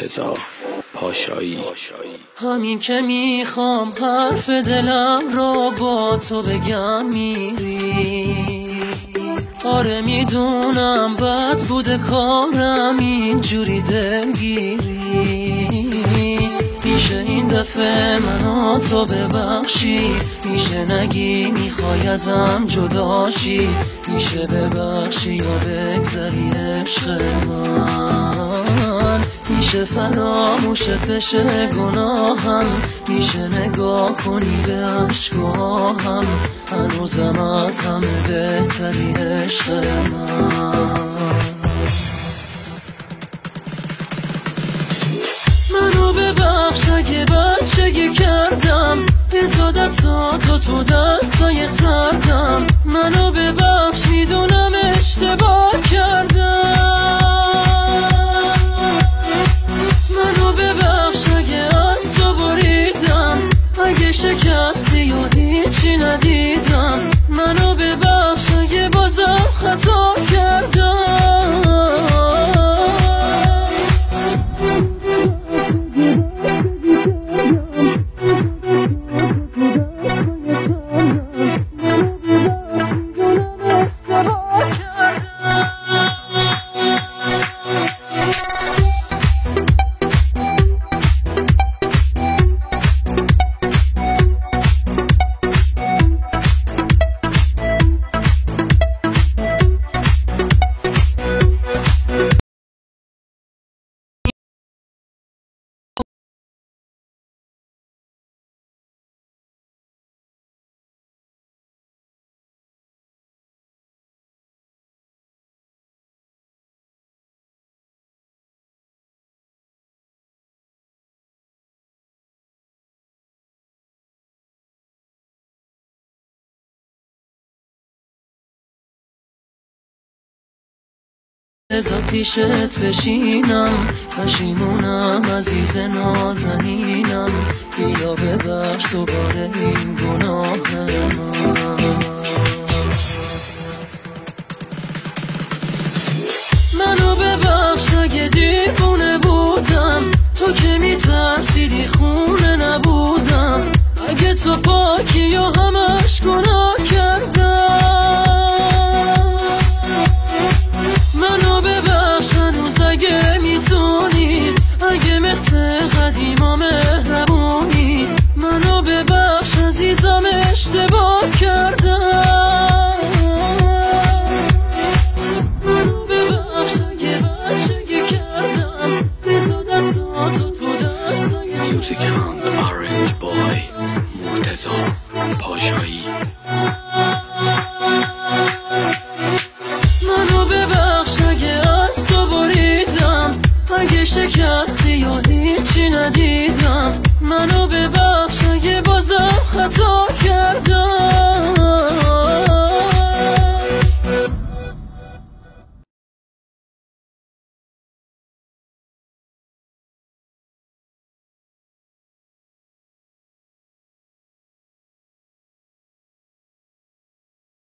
مرتضی پاشایی. همین که میخوام حرف دلم رو با تو بگم میری. آره میدونم بد بوده کارم اینجوری دلگیری. میشه این دفعه منو تو ببخشی، میشه نگی میخوای ازم جداشی، میشه ببخشی یا بگذری عشق من، میشه فراموشت بشه گناهم، میشه نگاه کنی به اشکاهم، هنوزم از همه بهتری عشق من. منو ببخش اگه بچگی کردم، بذار دستاتو تو دستای سردم. منو ببخش میدونم اشتباه کردم. منو ببخش اگه از تو بریدم، اگه شکستی یا هیچی ندیدم. منو ببخش اگه بازم خطا کردم. بذار پیشت بشینم، پشیمونم عزیز نازنینم، بیا ببخش دوباره این گناه من. منو ببخش اگه دیوونه بودم، تو که میترسیدی خونه نبودم. اگه تو پاکی و همش گناه کردم. منو ببخش هنوز اگه میتونی، اگه مثل قدیما مهربونی. منو ببخش عزیزم اشتباه کردم. منو ببخش اگه بچگی کردم، بذار دستاتو تو دستای Music on the Orange Boy مرتضی پاشایی. منو ببخش اگه از تو بریدم، اگه شکستی یا هیچی ندیدم. منو ببخش اگه بازم خطا کردم.